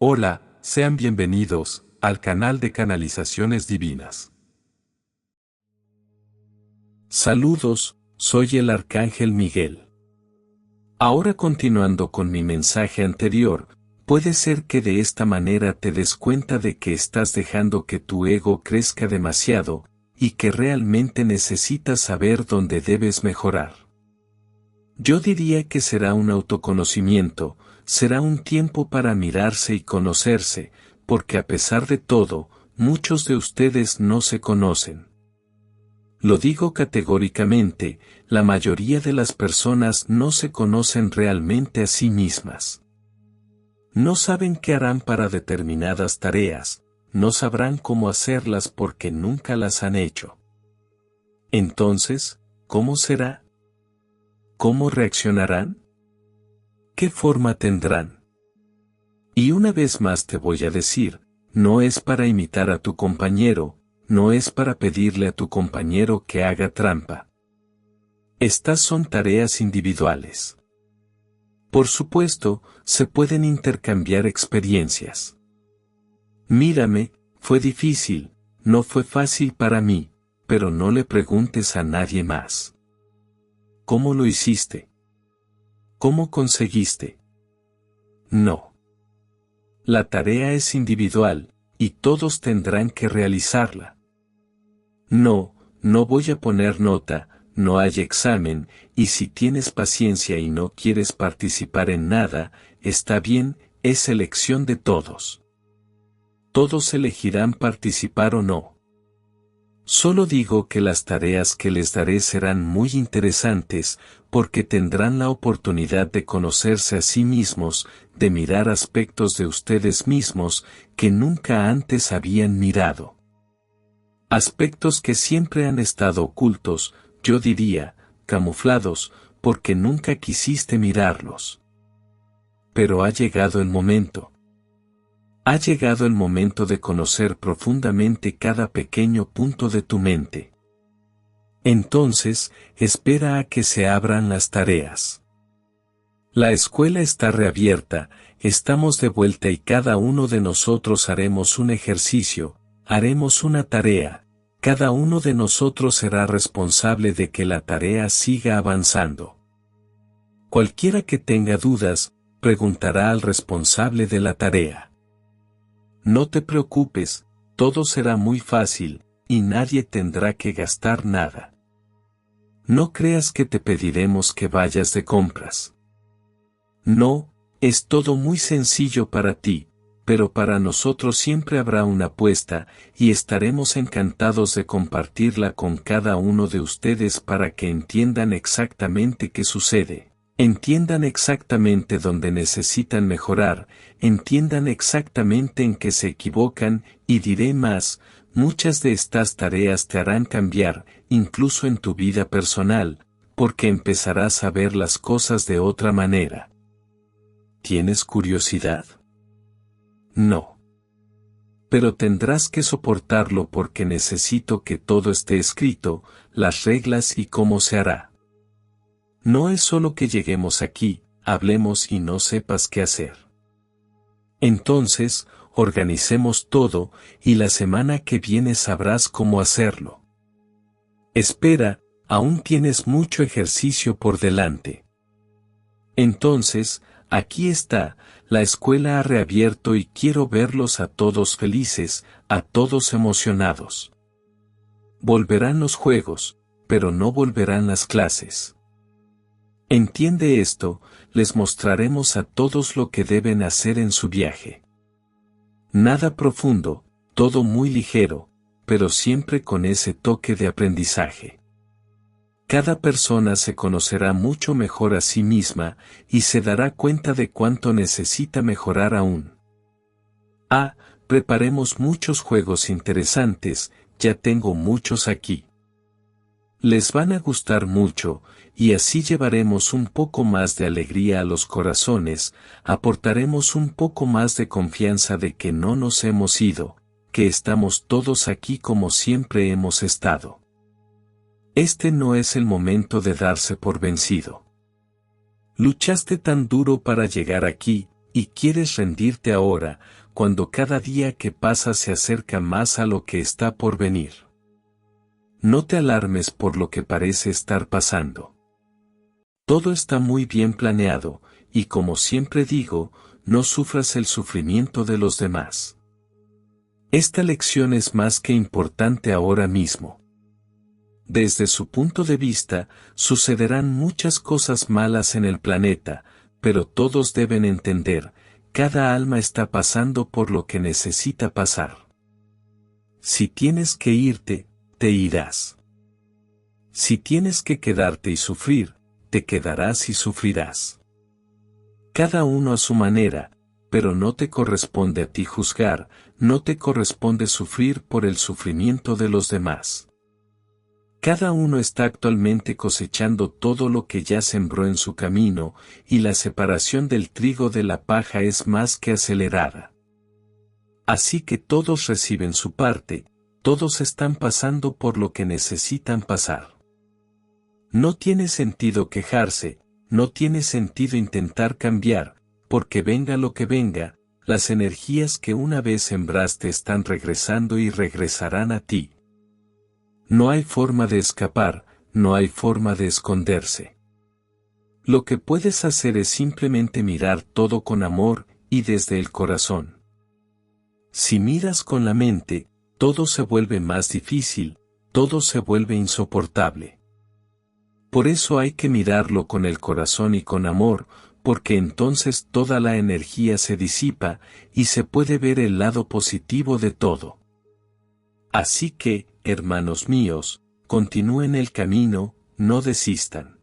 Hola, sean bienvenidos al canal de Canalizaciones Divinas. Saludos, soy el Arcángel Miguel. Ahora continuando con mi mensaje anterior, puede ser que de esta manera te des cuenta de que estás dejando que tu ego crezca demasiado, y que realmente necesitas saber dónde debes mejorar. Yo diría que será un autoconocimiento, será un tiempo para mirarse y conocerse, porque a pesar de todo, muchos de ustedes no se conocen. Lo digo categóricamente, la mayoría de las personas no se conocen realmente a sí mismas. No saben qué harán para determinadas tareas, no sabrán cómo hacerlas porque nunca las han hecho. Entonces, ¿cómo será? ¿Cómo reaccionarán? ¿Qué forma tendrán? Y una vez más te voy a decir, no es para imitar a tu compañero, no es para pedirle a tu compañero que haga trampa. Estas son tareas individuales. Por supuesto, se pueden intercambiar experiencias. Mírame, fue difícil, no fue fácil para mí, pero no le preguntes a nadie más. ¿Cómo lo hiciste? ¿Cómo conseguiste? No. La tarea es individual, y todos tendrán que realizarla. No voy a poner nota, no hay examen, y si tienes paciencia y no quieres participar en nada, está bien, es elección de todos. Todos elegirán participar o no. Solo digo que las tareas que les daré serán muy interesantes, porque tendrán la oportunidad de conocerse a sí mismos, de mirar aspectos de ustedes mismos, que nunca antes habían mirado. Aspectos que siempre han estado ocultos, yo diría, camuflados, porque nunca quisiste mirarlos. Pero ha llegado el momento. Ha llegado el momento de conocer profundamente cada pequeño punto de tu mente. Entonces, espera a que se abran las tareas. La escuela está reabierta, estamos de vuelta y cada uno de nosotros haremos un ejercicio, haremos una tarea, cada uno de nosotros será responsable de que la tarea siga avanzando. Cualquiera que tenga dudas, preguntará al responsable de la tarea. No te preocupes, todo será muy fácil, y nadie tendrá que gastar nada. No creas que te pediremos que vayas de compras. No, es todo muy sencillo para ti, pero para nosotros siempre habrá una apuesta, y estaremos encantados de compartirla con cada uno de ustedes para que entiendan exactamente qué sucede. Entiendan exactamente dónde necesitan mejorar, entiendan exactamente en qué se equivocan, y diré más, muchas de estas tareas te harán cambiar, incluso en tu vida personal, porque empezarás a ver las cosas de otra manera. ¿Tienes curiosidad? No. Pero tendrás que soportarlo porque necesito que todo esté escrito, las reglas y cómo se hará. No es solo que lleguemos aquí, hablemos y no sepas qué hacer. Entonces, organicemos todo, y la semana que viene sabrás cómo hacerlo. Espera, aún tienes mucho ejercicio por delante. Entonces, aquí está, la escuela ha reabierto y quiero verlos a todos felices, a todos emocionados. Volverán los juegos, pero no volverán las clases. Entiende esto, les mostraremos a todos lo que deben hacer en su viaje. Nada profundo, todo muy ligero, pero siempre con ese toque de aprendizaje. Cada persona se conocerá mucho mejor a sí misma, y se dará cuenta de cuánto necesita mejorar aún. Preparemos muchos juegos interesantes, ya tengo muchos aquí. Les van a gustar mucho, y así llevaremos un poco más de alegría a los corazones, aportaremos un poco más de confianza de que no nos hemos ido, que estamos todos aquí como siempre hemos estado. Este no es el momento de darse por vencido. Luchaste tan duro para llegar aquí, y quieres rendirte ahora, cuando cada día que pasa se acerca más a lo que está por venir. No te alarmes por lo que parece estar pasando. Todo está muy bien planeado, y como siempre digo, no sufras el sufrimiento de los demás. Esta lección es más que importante ahora mismo. Desde su punto de vista, sucederán muchas cosas malas en el planeta, pero todos deben entender, cada alma está pasando por lo que necesita pasar. Si tienes que irte, te irás. Si tienes que quedarte y sufrir, te quedarás y sufrirás. Cada uno a su manera, pero no te corresponde a ti juzgar, no te corresponde sufrir por el sufrimiento de los demás. Cada uno está actualmente cosechando todo lo que ya sembró en su camino, y la separación del trigo de la paja es más que acelerada. Así que todos reciben su parte, todos están pasando por lo que necesitan pasar. No tiene sentido quejarse, no tiene sentido intentar cambiar, porque venga lo que venga, las energías que una vez sembraste están regresando y regresarán a ti. No hay forma de escapar, no hay forma de esconderse. Lo que puedes hacer es simplemente mirar todo con amor y desde el corazón. Si miras con la mente, todo se vuelve más difícil, todo se vuelve insoportable. Por eso hay que mirarlo con el corazón y con amor, porque entonces toda la energía se disipa y se puede ver el lado positivo de todo. Así que, hermanos míos, continúen el camino, no desistan.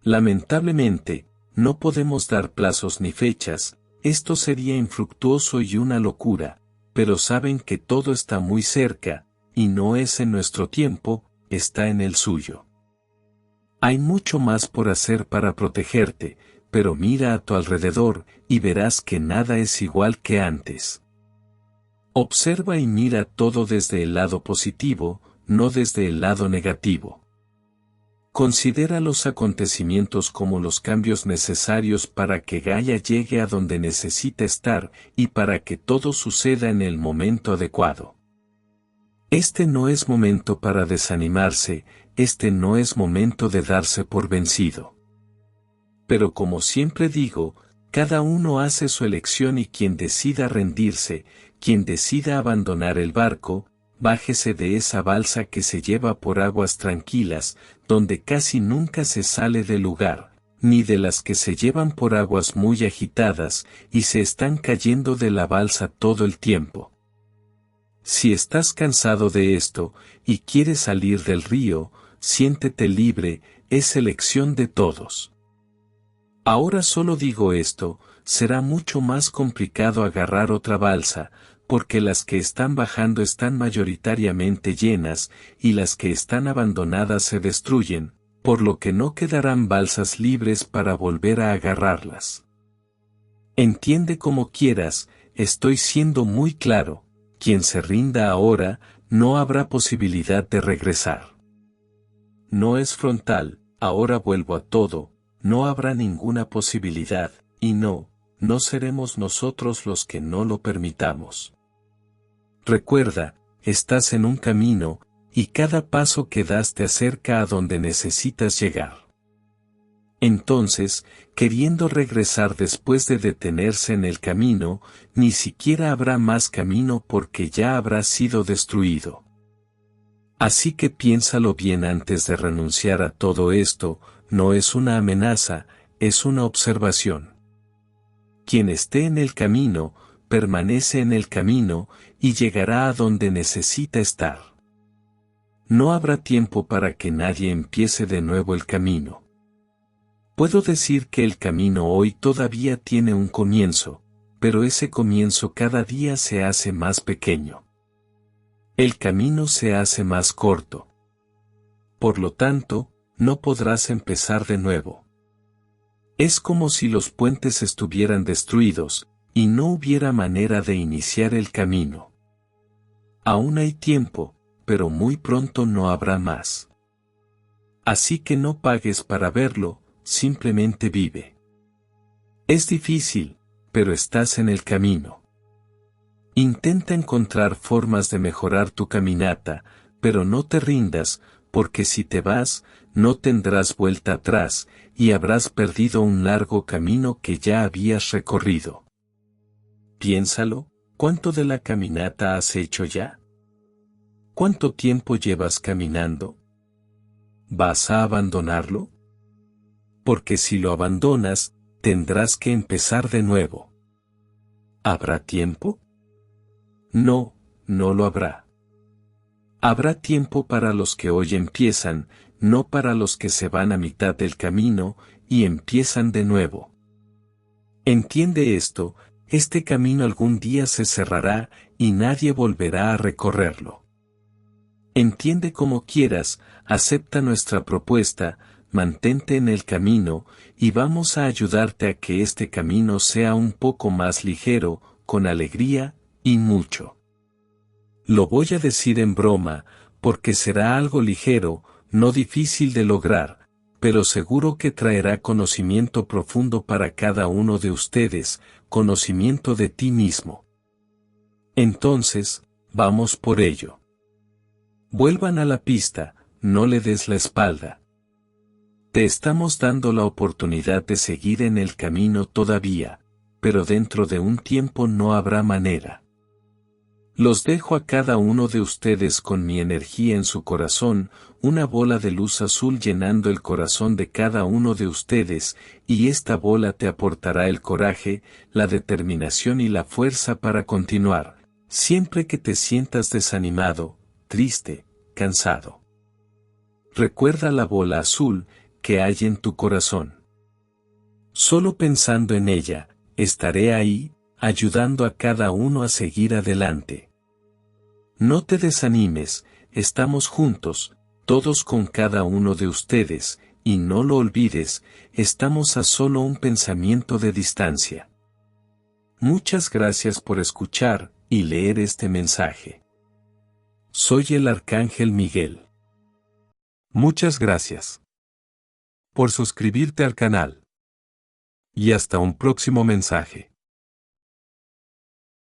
Lamentablemente, no podemos dar plazos ni fechas, esto sería infructuoso y una locura, pero saben que todo está muy cerca, y no es en nuestro tiempo, está en el suyo. Hay mucho más por hacer para protegerte, pero mira a tu alrededor y verás que nada es igual que antes. Observa y mira todo desde el lado positivo, no desde el lado negativo. Considera los acontecimientos como los cambios necesarios para que Gaia llegue a donde necesita estar y para que todo suceda en el momento adecuado. Este no es momento para desanimarse, este no es momento de darse por vencido. Pero como siempre digo, cada uno hace su elección y quien decida rendirse, quien decida abandonar el barco, bájese de esa balsa que se lleva por aguas tranquilas, donde casi nunca se sale del lugar, ni de las que se llevan por aguas muy agitadas y se están cayendo de la balsa todo el tiempo. Si estás cansado de esto y quieres salir del río, siéntete libre, es elección de todos. Ahora solo digo esto, será mucho más complicado agarrar otra balsa, porque las que están bajando están mayoritariamente llenas, y las que están abandonadas se destruyen, por lo que no quedarán balsas libres para volver a agarrarlas. Entiende como quieras, estoy siendo muy claro, quien se rinda ahora, no habrá posibilidad de regresar. No es frontal, ahora vuelvo a todo, no habrá ninguna posibilidad, y no seremos nosotros los que no lo permitamos. Recuerda, estás en un camino, y cada paso que das te acerca a donde necesitas llegar. Entonces, queriendo regresar después de detenerse en el camino, ni siquiera habrá más camino porque ya habrá sido destruido. Así que piénsalo bien antes de renunciar a todo esto, no es una amenaza, es una observación. Quien esté en el camino, permanece en el camino, y llegará a donde necesita estar. No habrá tiempo para que nadie empiece de nuevo el camino. Puedo decir que el camino hoy todavía tiene un comienzo, pero ese comienzo cada día se hace más pequeño. El camino se hace más corto. Por lo tanto, no podrás empezar de nuevo. Es como si los puentes estuvieran destruidos, y no hubiera manera de iniciar el camino. Aún hay tiempo, pero muy pronto no habrá más. Así que no pagues para verlo, simplemente vive. Es difícil, pero estás en el camino. Intenta encontrar formas de mejorar tu caminata, pero no te rindas, porque si te vas, no tendrás vuelta atrás, y habrás perdido un largo camino que ya habías recorrido. Piénsalo, ¿cuánto de la caminata has hecho ya? ¿Cuánto tiempo llevas caminando? ¿Vas a abandonarlo? Porque si lo abandonas, tendrás que empezar de nuevo. ¿Habrá tiempo? No, no lo habrá. Habrá tiempo para los que hoy empiezan, no para los que se van a mitad del camino y empiezan de nuevo. Entiende esto, este camino algún día se cerrará y nadie volverá a recorrerlo. Entiende como quieras, acepta nuestra propuesta, mantente en el camino, y vamos a ayudarte a que este camino sea un poco más ligero, con alegría, y mucho. Lo voy a decir en broma, porque será algo ligero, no difícil de lograr, pero seguro que traerá conocimiento profundo para cada uno de ustedes, conocimiento de ti mismo. Entonces, vamos por ello. Vuelvan a la pista, no le des la espalda. Te estamos dando la oportunidad de seguir en el camino todavía, pero dentro de un tiempo no habrá manera. Los dejo a cada uno de ustedes con mi energía en su corazón, una bola de luz azul llenando el corazón de cada uno de ustedes, y esta bola te aportará el coraje, la determinación y la fuerza para continuar, siempre que te sientas desanimado, triste, cansado. Recuerda la bola azul que hay en tu corazón. Solo pensando en ella, estaré ahí, ayudando a cada uno a seguir adelante. No te desanimes, estamos juntos, todos con cada uno de ustedes, y no lo olvides, estamos a solo un pensamiento de distancia. Muchas gracias por escuchar y leer este mensaje. Soy el Arcángel Miguel. Muchas gracias por suscribirte al canal. Y hasta un próximo mensaje.